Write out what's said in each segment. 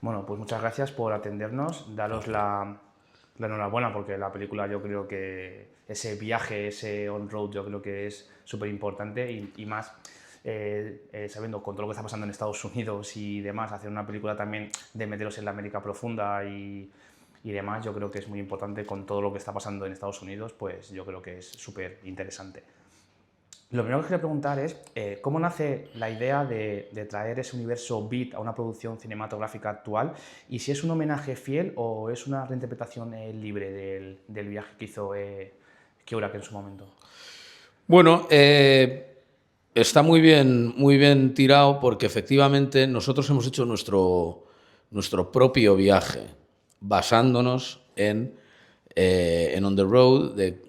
Bueno, pues muchas gracias por atendernos, daros la enhorabuena porque la película yo creo que ese viaje, ese on-road yo creo que es súper importante y más sabiendo con todo lo que está pasando en Estados Unidos y demás, hacer una película también de meteros en la América profunda y demás, yo creo que es muy importante con todo lo que está pasando en Estados Unidos, pues yo creo que es súper interesante. Lo primero que quería preguntar es, ¿cómo nace la idea de traer ese universo Beat a una producción cinematográfica actual? Y si es un homenaje fiel o es una reinterpretación libre del viaje que hizo Kerouac en su momento. Bueno, está muy bien tirado porque efectivamente nosotros hemos hecho nuestro propio viaje basándonos en On the Road, de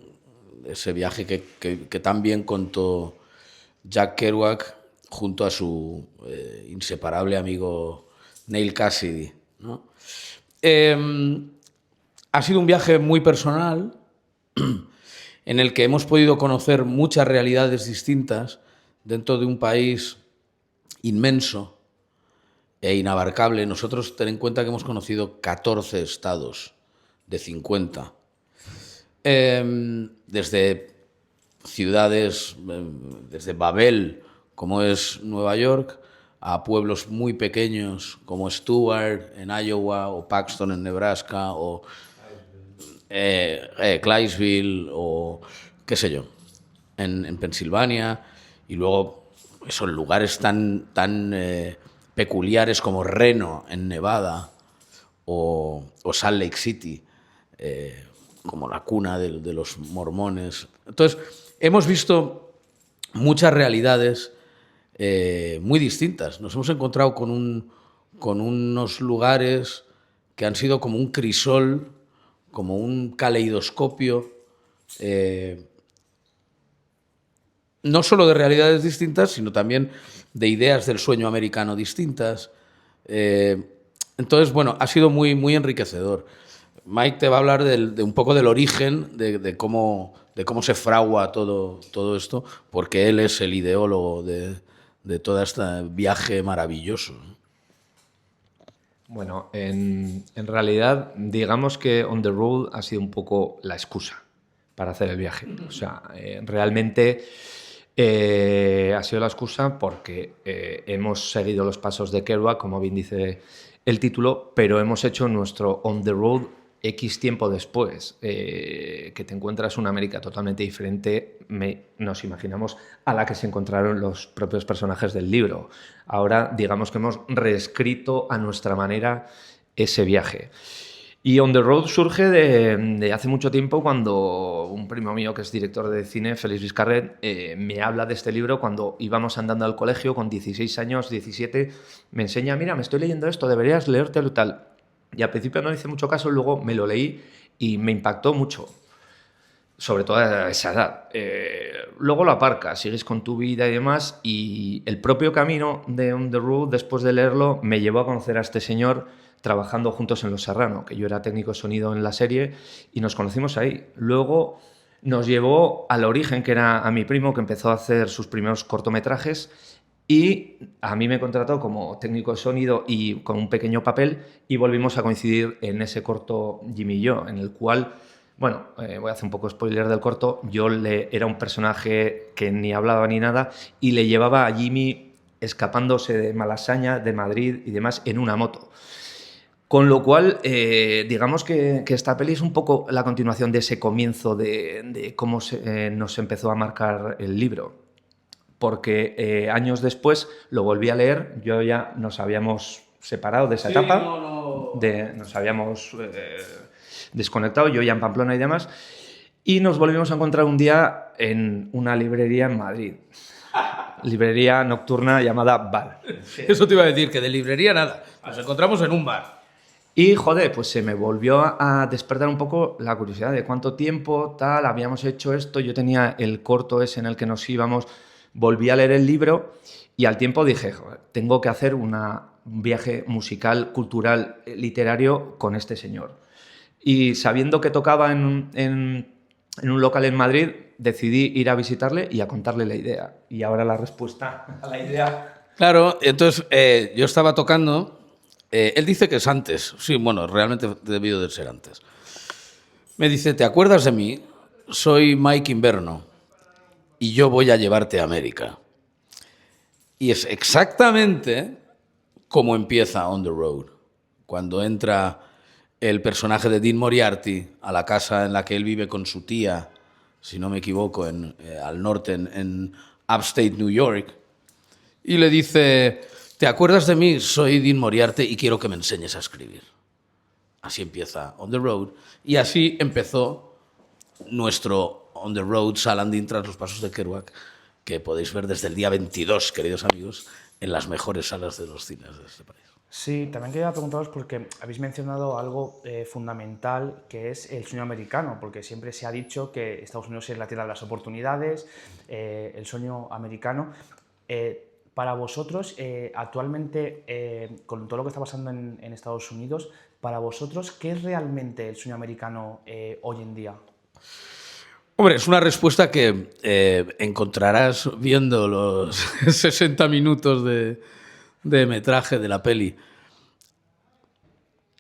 ese viaje que tan bien contó Jack Kerouac junto a su inseparable amigo Neil Cassidy, ¿no? Ha sido un viaje muy personal en el que hemos podido conocer muchas realidades distintas dentro de un país inmenso e inabarcable. Nosotros ten en cuenta que hemos conocido 14 estados de 50. Desde ciudades, desde Babel, como es Nueva York, a pueblos muy pequeños como Stuart en Iowa o Paxton en Nebraska o Clarksville o qué sé yo, en Pensilvania, y luego esos lugares tan peculiares como Reno en Nevada o Salt Lake City, como la cuna de los mormones. Entonces, hemos visto muchas realidades muy distintas. Nos hemos encontrado con unos lugares que han sido como un crisol, como un caleidoscopio, no solo de realidades distintas, sino también de ideas del sueño americano distintas. Entonces, bueno, ha sido muy enriquecedor. Mike te va a hablar de un poco del origen, de cómo se fragua todo esto, porque él es el ideólogo de todo este viaje maravilloso. Bueno, en realidad, digamos que On the Road ha sido un poco la excusa para hacer el viaje. O sea, realmente ha sido la excusa porque hemos seguido los pasos de Kerouac, como bien dice el título, pero hemos hecho nuestro On the Road X tiempo después, que te encuentras una América totalmente diferente, nos imaginamos, a la que se encontraron los propios personajes del libro. Ahora, digamos que hemos reescrito a nuestra manera ese viaje. Y On the Road surge de hace mucho tiempo, cuando un primo mío que es director de cine, Félix Vizcarret, me habla de este libro cuando íbamos andando al colegio con 16 años, 17, me enseña, mira, me estoy leyendo esto, deberías leértelo y tal. Y al principio no le hice mucho caso, luego me lo leí y me impactó mucho, sobre todo a esa edad. Luego lo aparcas, sigues con tu vida y demás, y el propio camino de On the Road, después de leerlo, me llevó a conocer a este señor trabajando juntos en Los Serrano, que yo era técnico de sonido en la serie, y nos conocimos ahí. Luego nos llevó al origen, que era a mi primo, que empezó a hacer sus primeros cortometrajes, y a mí me contrató como técnico de sonido y con un pequeño papel, y volvimos a coincidir en ese corto Jimmy y yo, en el cual, bueno, voy a hacer un poco spoiler del corto, era un personaje que ni hablaba ni nada y le llevaba a Jimmy escapándose de Malasaña, de Madrid y demás en una moto. Con lo cual, digamos que esta peli es un poco la continuación de ese comienzo de cómo nos empezó a marcar el libro. Porque años después lo volví a leer, yo ya nos habíamos separado de esa etapa, nos habíamos desconectado, yo ya en Pamplona y demás, y nos volvimos a encontrar un día en una librería en Madrid. Librería nocturna llamada Bar. Eso te iba a decir, que de librería nada. Nos encontramos en un bar. Y, joder, pues se me volvió a despertar un poco la curiosidad de cuánto tiempo, tal, habíamos hecho esto. Yo tenía el corto ese en el que nos íbamos, volví a leer el libro y al tiempo dije, joder, tengo que hacer un viaje musical, cultural, literario con este señor. Y sabiendo que tocaba en un local en Madrid, decidí ir a visitarle y a contarle la idea. Y ahora la respuesta a la idea... Claro, entonces yo estaba tocando Él dice que es antes. Sí, bueno, realmente debió de ser antes. Me dice, ¿te acuerdas de mí? Soy Mike Inverno y yo voy a llevarte a América. Y es exactamente como empieza On the Road. Cuando entra el personaje de Dean Moriarty a la casa en la que él vive con su tía, si no me equivoco, al norte, en Upstate New York, y le dice, ¿te acuerdas de mí? Soy Dean Moriarty y quiero que me enseñes a escribir. Así empieza On the Road, y así empezó nuestro On the Road Salandín tras los pasos de Kerouac, que podéis ver desde el día 22, queridos amigos, en las mejores salas de los cines de este país. Sí, también quería preguntaros porque habéis mencionado algo fundamental, que es el sueño americano, porque siempre se ha dicho que Estados Unidos es la tierra de las oportunidades, el sueño americano. Para vosotros, actualmente, con todo lo que está pasando en Estados Unidos, para vosotros, ¿qué es realmente el sueño americano hoy en día? Hombre, es una respuesta que encontrarás viendo los 60 minutos de metraje de la peli.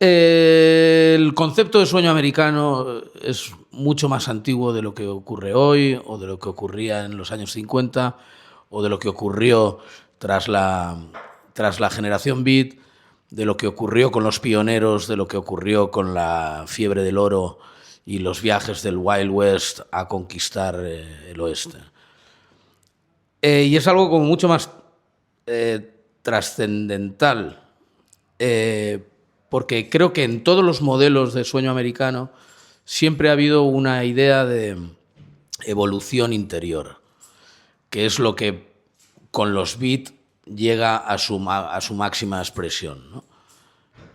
El concepto de sueño americano es mucho más antiguo de lo que ocurre hoy, o de lo que ocurría en los años 50, o de lo que ocurrió tras la generación Beat, de lo que ocurrió con los pioneros, de lo que ocurrió con la fiebre del oro y los viajes del Wild West a conquistar el oeste. Y es algo como mucho más trascendental, porque creo que en todos los modelos de sueño americano siempre ha habido una idea de evolución interior, que es lo que con los Beat llega a su máxima expresión, ¿no?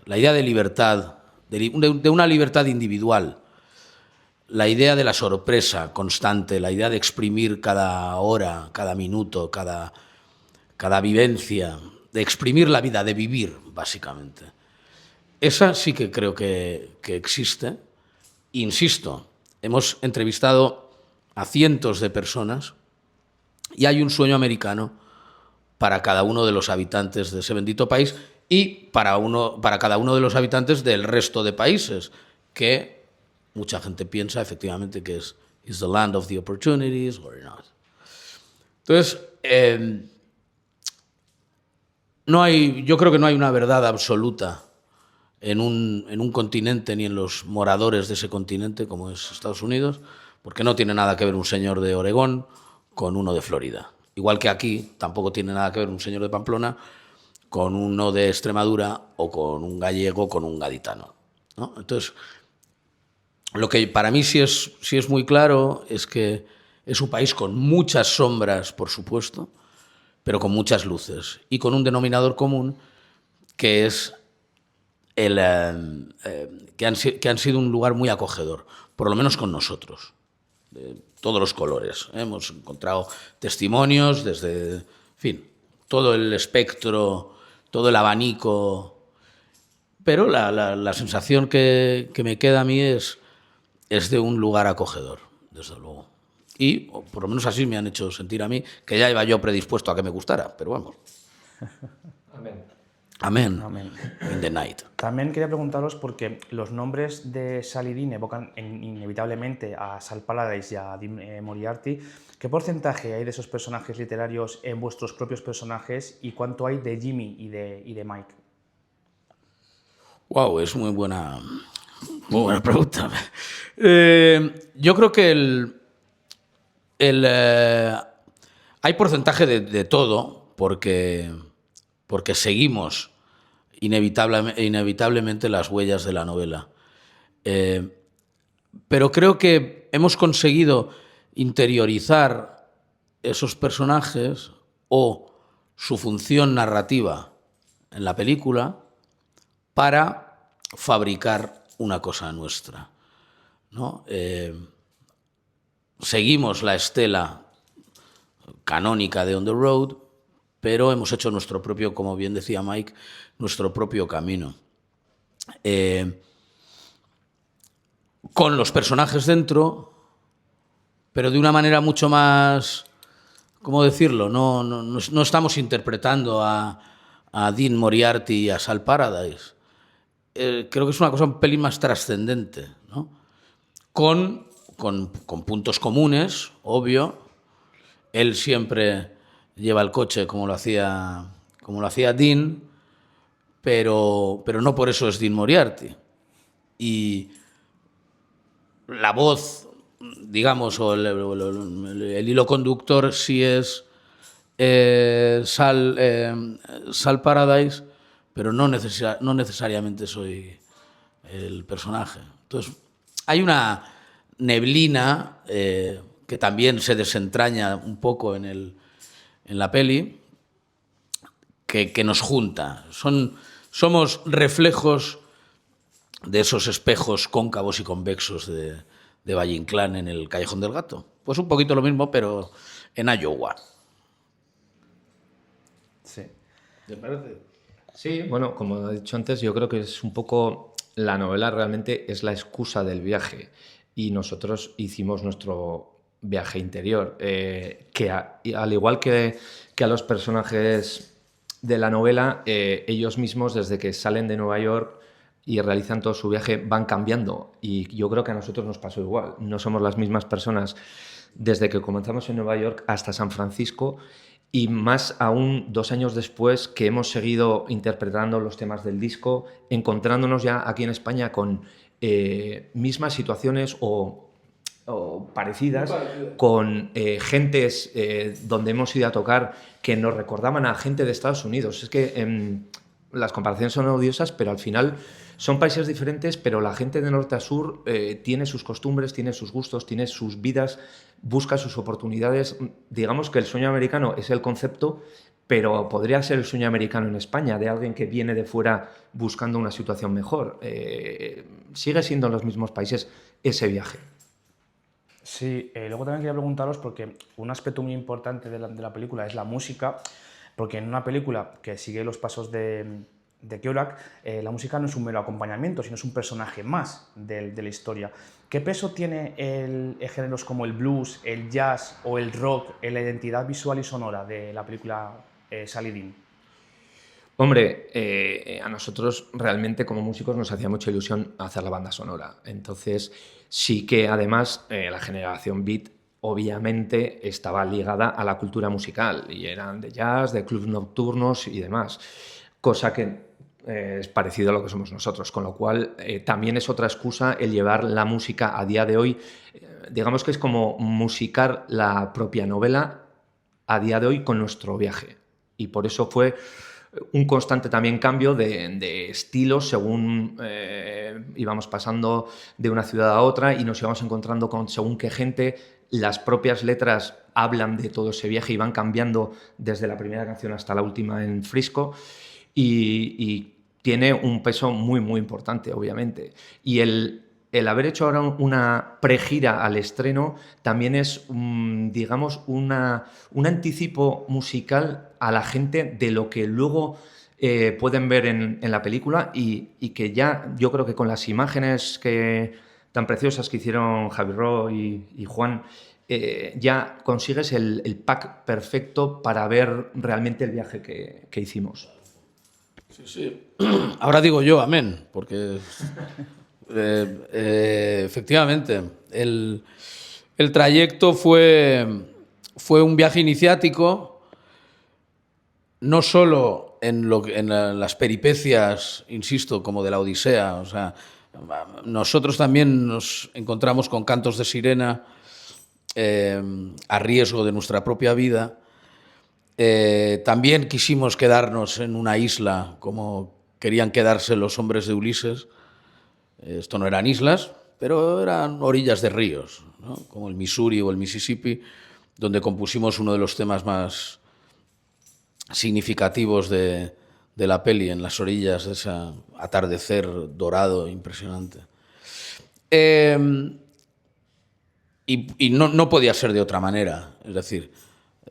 La idea de libertad, de una libertad individual, la idea de la sorpresa constante, la idea de exprimir cada hora, cada minuto, cada vivencia, de exprimir la vida, de vivir, básicamente. Esa sí que creo que existe. Insisto, hemos entrevistado a cientos de personas y hay un sueño americano para cada uno de los habitantes de ese bendito país y para cada uno de los habitantes del resto de países, que mucha gente piensa efectivamente que is the land of the opportunities or not. Entonces, yo creo que no hay una verdad absoluta en un continente ni en los moradores de ese continente como es Estados Unidos, porque no tiene nada que ver un señor de Oregón con uno de Florida. Igual que aquí tampoco tiene nada que ver un señor de Pamplona con uno de Extremadura o con un gallego con un gaditano, ¿no? Entonces, lo que para mí sí es muy claro es que es un país con muchas sombras, por supuesto, pero con muchas luces y con un denominador común que es que han sido un lugar muy acogedor, por lo menos con nosotros, de todos los colores. Hemos encontrado testimonios desde, en fin, todo el espectro, todo el abanico, pero la sensación que me queda a mí es de un lugar acogedor, desde luego. Y por lo menos así me han hecho sentir a mí, que ya iba yo predispuesto a que me gustara, pero vamos. Amén. Amén. Amén. In the night. También quería preguntaros, porque los nombres de Sal y Dean evocan inevitablemente a Sal Paradise y a Dean Moriarty. ¿Qué porcentaje hay de esos personajes literarios en vuestros propios personajes y cuánto hay de Jimmy y de Mike? Wow, es muy buena pregunta. Yo creo que hay porcentaje de todo, porque seguimos inevitablemente las huellas de la novela. Pero creo que hemos conseguido interiorizar esos personajes o su función narrativa en la película para fabricar una cosa nuestra, ¿no? Seguimos la estela canónica de On the Road, pero hemos hecho nuestro propio, como bien decía Mike, nuestro propio camino. Con los personajes dentro, pero de una manera mucho más, ¿cómo decirlo? No estamos interpretando a a Dean Moriarty y a Sal Paradise, creo que es una cosa un pelín más trascendente, ¿no? Con puntos comunes, obvio. Él siempre lleva el coche como lo hacía Dean, pero no por eso es Dean Moriarty. Y la voz, digamos, o el hilo conductor sí es Sal Paradise, pero no necesariamente soy el personaje. Entonces, hay una neblina que también se desentraña un poco en la peli, que nos junta. Somos reflejos de esos espejos cóncavos y convexos de Valle Inclán en el Callejón del Gato. Pues un poquito lo mismo, pero en Iowa. Sí. ¿Te parece? Sí, bueno, como he dicho antes, yo creo que es un poco, la novela realmente es la excusa del viaje, y nosotros hicimos nuestro viaje interior, al igual que a los personajes de la novela, ellos mismos desde que salen de Nueva York y realizan todo su viaje van cambiando, y yo creo que a nosotros nos pasó igual. No somos las mismas personas desde que comenzamos en Nueva York hasta San Francisco, y más aún 2 años después, que hemos seguido interpretando los temas del disco, encontrándonos ya aquí en España con mismas situaciones o parecidas, con gentes donde hemos ido a tocar que nos recordaban a gente de Estados Unidos. Es que las comparaciones son odiosas, pero al final son países diferentes, pero la gente de norte a sur tiene sus costumbres, tiene sus gustos, tiene sus vidas, busca sus oportunidades. Digamos que el sueño americano es el concepto, pero podría ser el sueño americano en España, de alguien que viene de fuera buscando una situación mejor. Sigue siendo en los mismos países ese viaje. Sí, luego también quería preguntaros, porque un aspecto muy importante de la película es la música, porque en una película que sigue los pasos de Kerouac, la música no es un mero acompañamiento, sino es un personaje más de la historia. ¿Qué peso tiene géneros como el blues, el jazz o el rock en la identidad visual y sonora de la película Sally Dean? Hombre, a nosotros realmente como músicos nos hacía mucha ilusión hacer la banda sonora. Entonces sí que además la generación Beat obviamente estaba ligada a la cultura musical, y eran de jazz, de clubs nocturnos y demás, cosa que es parecido a lo que somos nosotros, con lo cual también es otra excusa el llevar la música a día de hoy. Digamos que es como musicar la propia novela a día de hoy con nuestro viaje, y por eso fue un constante también cambio de estilos según íbamos pasando de una ciudad a otra y nos íbamos encontrando con según qué gente. Las propias letras hablan de todo ese viaje y van cambiando desde la primera canción hasta la última en Frisco, y tiene un peso muy, muy importante, obviamente. Y el haber hecho ahora una pregira al estreno también es, digamos, un anticipo musical a la gente de lo que luego pueden ver en la película, y que ya yo creo que con las imágenes tan preciosas que hicieron Javi Ro y Juan, ya consigues el pack perfecto para ver realmente el viaje que hicimos. Sí, sí. Ahora digo yo amén, porque efectivamente el trayecto fue un viaje iniciático, no solo en las peripecias, insisto, como de la Odisea. O sea, nosotros también nos encontramos con cantos de sirena a riesgo de nuestra propia vida. También quisimos quedarnos en una isla como querían quedarse los hombres de Ulises. Esto no eran islas, pero eran orillas de ríos, ¿no? Como el Missouri o el Mississippi, donde compusimos uno de los temas más significativos de la peli, en las orillas de ese atardecer dorado impresionante. Y no podía ser de otra manera. Es decir,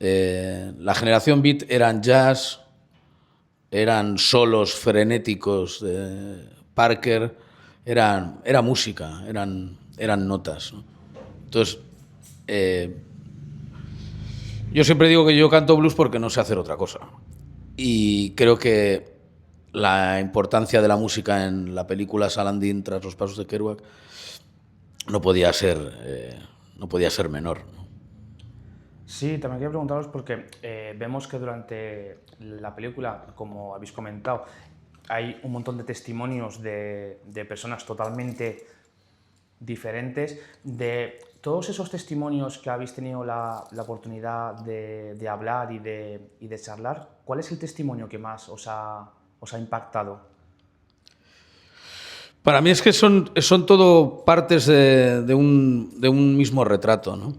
la generación Beat eran jazz, eran solos frenéticos de Parker, era música, eran notas, ¿no? Entonces, yo siempre digo que yo canto blues porque no sé hacer otra cosa. Y creo que la importancia de la música en la película Salandín tras los pasos de Kerouac no podía ser menor, ¿no? Sí, también quería preguntaros porque vemos que durante la película, como habéis comentado, hay un montón de testimonios de personas totalmente diferentes. De todos esos testimonios que habéis tenido la oportunidad de hablar y de charlar, ¿cuál es el testimonio que más os ha impactado? Para mí es que son todo partes de un mismo retrato, ¿no?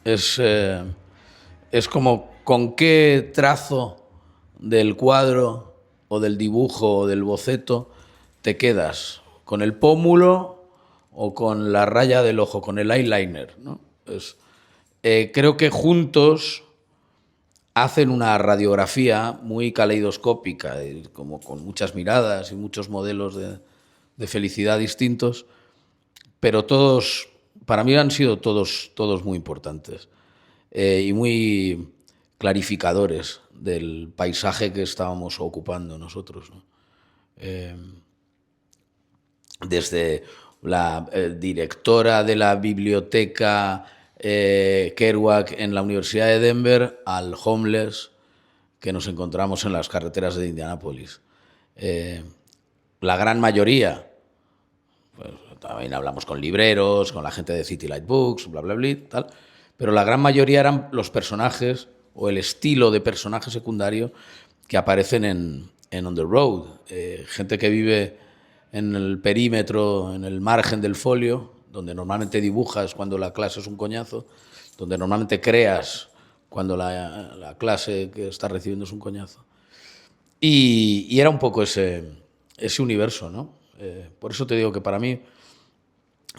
Es como con qué trazo del cuadro o del dibujo o del boceto te quedas, con el pómulo o con la raya del ojo, con el eyeliner, ¿no? Creo que juntos hacen una radiografía muy caleidoscópica, como con muchas miradas y muchos modelos de felicidad distintos, pero todos, para mí han sido todos muy importantes y muy clarificadores del paisaje que estábamos ocupando nosotros, ¿no? Desde la directora de la biblioteca Kerouac en la Universidad de Denver al homeless que nos encontramos en las carreteras de Indianápolis. La gran mayoría, pues, también hablamos con libreros, con la gente de City Light Books, bla, bla, bla, tal, pero la gran mayoría eran los personajes o el estilo de personaje secundario que aparecen en On the Road. Gente que vive en el perímetro, en el margen del folio, donde normalmente dibujas cuando la clase es un coñazo, donde normalmente creas cuando la clase que estás recibiendo es un coñazo. Y era un poco ese universo, ¿no? Por eso te digo que para mí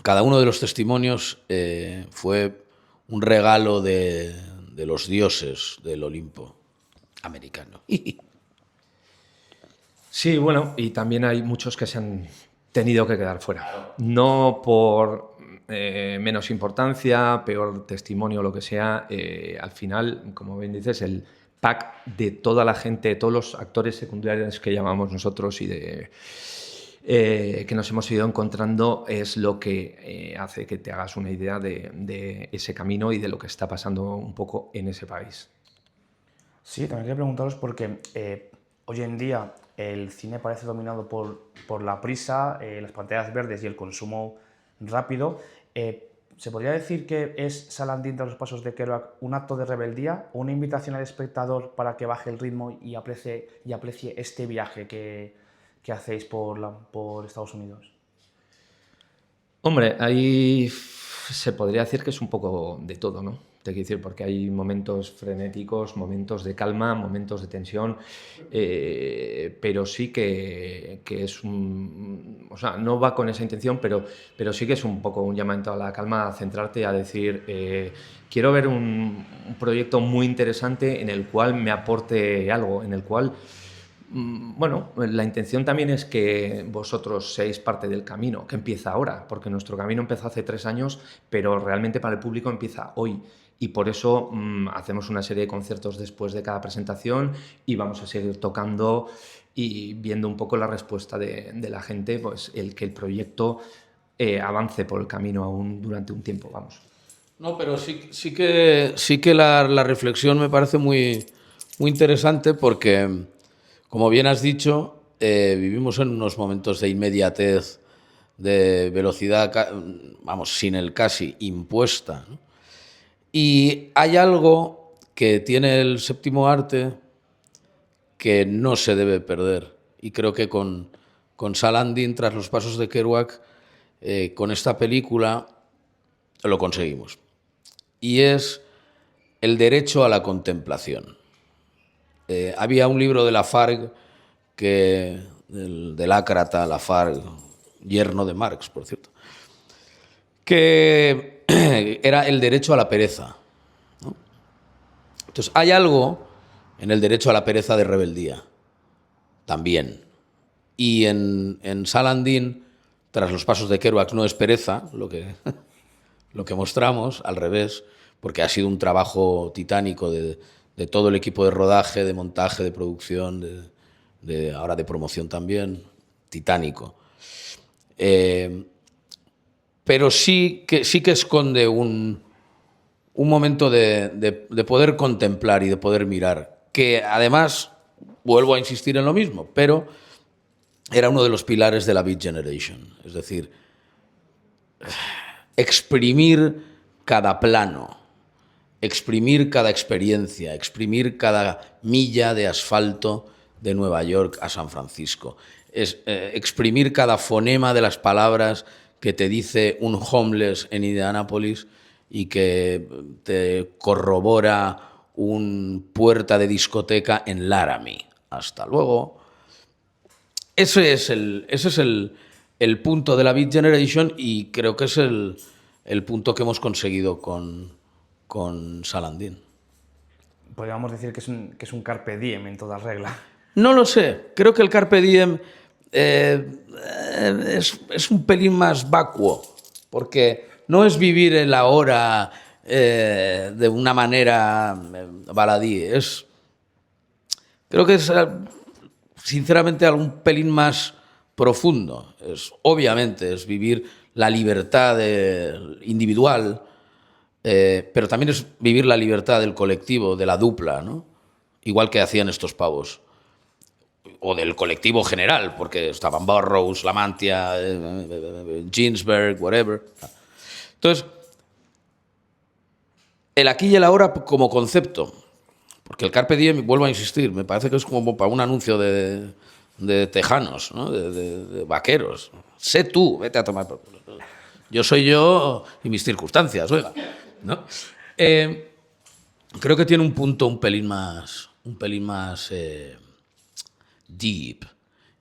cada uno de los testimonios fue un regalo de los dioses del Olimpo americano. Sí, bueno, y también hay muchos que se han tenido que quedar fuera. No por menos importancia, peor testimonio, lo que sea. Al final, como bien dices, el pack de toda la gente, todos los actores secundarios que llamamos nosotros y que nos hemos ido encontrando es lo que hace que te hagas una idea de ese camino y de lo que está pasando un poco en ese país. Sí, también quería preguntaros porque hoy en día el cine parece dominado por la prisa, las pantallas verdes y el consumo rápido. ¿Se podría decir que es Salandín tras los pasos de Kerouac un acto de rebeldía o una invitación al espectador para que baje el ritmo y aprecie este viaje que hacéis por Estados Unidos? Hombre, ahí se podría decir que es un poco de todo, ¿no? Te quiero decir, porque hay momentos frenéticos, momentos de calma, momentos de tensión, pero sí que es un... O sea, no va con esa intención, pero sí que es un poco un llamamiento a la calma, a centrarte, a decir, quiero ver un proyecto muy interesante en el cual me aporte algo, en el cual... Bueno, la intención también es que vosotros seáis parte del camino, que empieza ahora, porque nuestro camino empezó hace 3 años, pero realmente para el público empieza hoy. Y por eso hacemos una serie de conciertos después de cada presentación y vamos a seguir tocando y viendo un poco la respuesta de la gente, pues que el proyecto avance por el camino aún durante un tiempo, vamos. No, pero sí que la reflexión me parece muy, muy interesante porque, como bien has dicho, vivimos en unos momentos de inmediatez, de velocidad, vamos, sin el casi, impuesta, ¿no? Y hay algo que tiene el séptimo arte que no se debe perder. Y creo que con Salandín, tras los pasos de Kerouac, con esta película, lo conseguimos. Y es el derecho a la contemplación. Había un libro de Lafargue, del ácrata Lafargue, yerno de Marx, por cierto, que era el derecho a la pereza, ¿no? Entonces, hay algo en el derecho a la pereza de rebeldía, también. Y en Salandín, tras los pasos de Kerouac, no es pereza lo que mostramos, al revés, porque ha sido un trabajo titánico de de todo el equipo de rodaje, de montaje, de producción, ahora de promoción también, titánico. Pero sí que esconde un momento de poder contemplar y de poder mirar, que además, vuelvo a insistir en lo mismo, pero era uno de los pilares de la Beat Generation. Es decir, exprimir cada plano, exprimir cada experiencia, exprimir cada milla de asfalto de Nueva York a San Francisco, exprimir cada fonema de las palabras que te dice un homeless en Indianápolis y que te corrobora un puerta de discoteca en Laramie. Hasta luego. Ese es el punto de la Beat Generation y creo que es el punto que hemos conseguido con Salandín. Podríamos decir que es un carpe diem en toda regla. No lo sé. Creo que el carpe diem es un pelín más vacuo, porque no es vivir el ahora de una manera baladí. Creo que es, sinceramente, algún pelín más profundo. Obviamente, es vivir la libertad individual, pero también es vivir la libertad del colectivo, de la dupla, ¿no? Igual que hacían estos pavos. O del colectivo general, porque estaban Burroughs, Lamantia, Ginsberg, whatever. Entonces, el aquí y el ahora como concepto, porque el carpe diem, vuelvo a insistir, me parece que es como para un anuncio de tejanos, ¿no? de vaqueros. Sé tú, vete a tomar por culo. Yo soy yo y mis circunstancias, oiga, ¿no? Creo que tiene un punto un pelín más deep.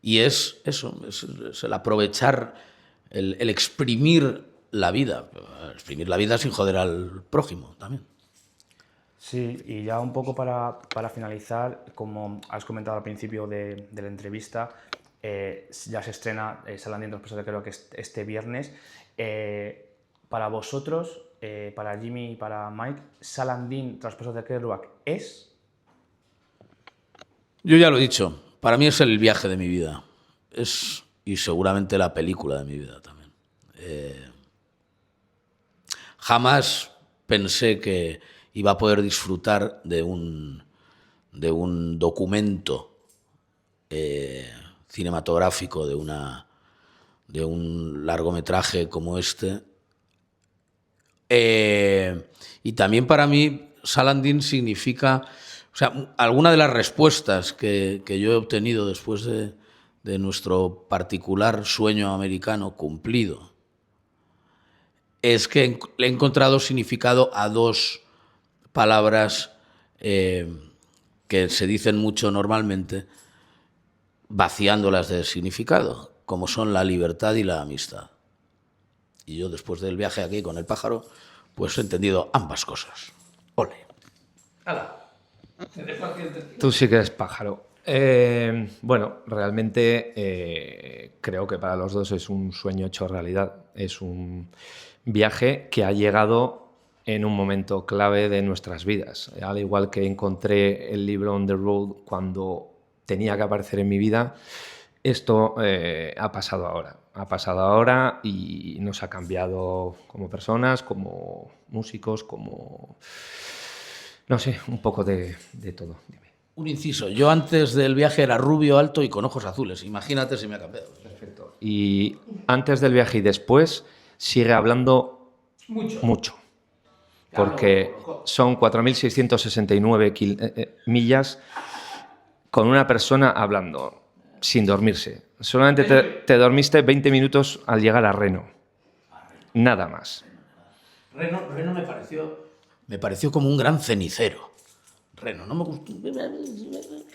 Y es eso, es el aprovechar, el exprimir la vida. Exprimir la vida sin joder al prójimo también. Sí, y ya un poco para finalizar, como has comentado al principio de la entrevista, ya se estrena Salandín Traspasos, creo que este viernes. Para vosotros, para Jimmy y para Mike, Salandín Traspasos de Kerouac es... Yo ya lo he dicho, para mí es el viaje de mi vida. Y seguramente la película de mi vida también. Jamás pensé que iba a poder disfrutar de un documento cinematográfico, de un largometraje como este. Y también para mí Salandín significa... O sea, alguna de las respuestas que yo he obtenido después de nuestro particular sueño americano cumplido es que le he encontrado significado a dos palabras que se dicen mucho normalmente, vaciándolas de significado, como son la libertad y la amistad. Y yo, después del viaje aquí con el pájaro, pues he entendido ambas cosas. Ole. ¡Hala! Tú sí que eres pájaro. Bueno, realmente creo que para los dos es un sueño hecho realidad. Es un viaje que ha llegado en un momento clave de nuestras vidas. Al igual que encontré el libro On the Road cuando tenía que aparecer en mi vida, esto ha pasado ahora. Ha pasado ahora y nos ha cambiado como personas, como músicos, como... No sé, un poco de todo. Dime. Un inciso. Yo antes del viaje era rubio, alto y con ojos azules. Imagínate si me ha cambiado. Perfecto. Y antes del viaje y después sigue hablando mucho. Porque son 4.669 millas con una persona hablando, sin dormirse. Solamente te dormiste 20 minutos al llegar a Reno. Nada más. Reno me pareció como un gran cenicero. Reno, no me gustó.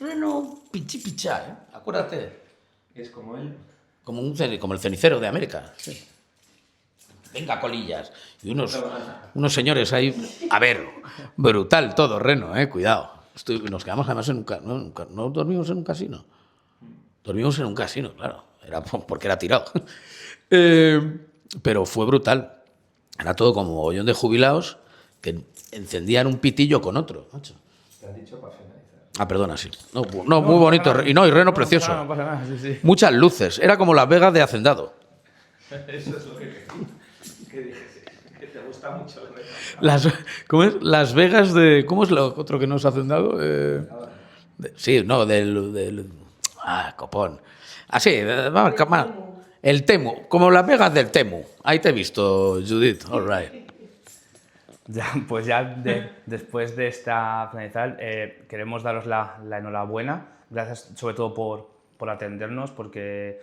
Reno pichá, ¿eh? Acuérdate. Es como él. Como el cenicero de América. Sí. Venga, colillas. Y unos señores ahí. A ver, brutal todo, Reno, cuidado. Nos quedamos además en no dormimos en un casino. Dormimos en un casino, claro. Era porque era tirado. Pero fue brutal. Era todo como mogollón de jubilados que encendían un pitillo con otro, macho. Te han dicho para finalizar. Ah, perdona, sí. No, muy bonito. Y Reno precioso. No pasa nada, sí, sí. Muchas luces. Era como Las Vegas de Hacendado. Eso es lo que dije, que te gusta mucho el ¿Cómo es? Las Vegas de... ¿Cómo es lo otro que nos ha Hacendado? Sí, no, copón. Así, vamos, el Temu. Como Las Vegas del Temu. Ahí te he visto, Judith. All right. Ya, pues ya después de esta finalizar, queremos daros la enhorabuena. Gracias sobre todo por atendernos, porque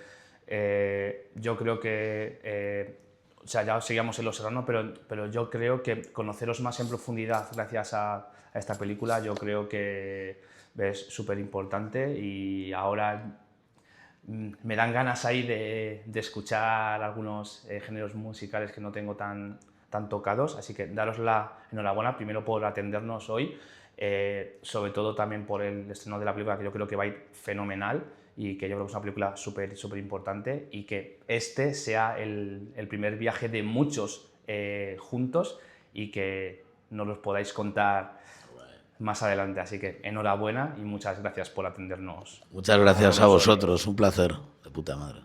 yo creo que, o sea, ya os seguíamos en Los Serrano, pero yo creo que conoceros más en profundidad gracias a esta película, yo creo que es súper importante, y ahora me dan ganas ahí de escuchar algunos géneros musicales que no tengo tan tocados, así que daros la enhorabuena primero por atendernos hoy, sobre todo también por el estreno de la película, que yo creo que va a ir fenomenal, y que yo creo que es una película súper importante, y que este sea el primer viaje de muchos juntos, y que nos los podáis contar más adelante. Así que enhorabuena y muchas gracias por atendernos. Muchas gracias a vosotros. Un placer. De puta madre.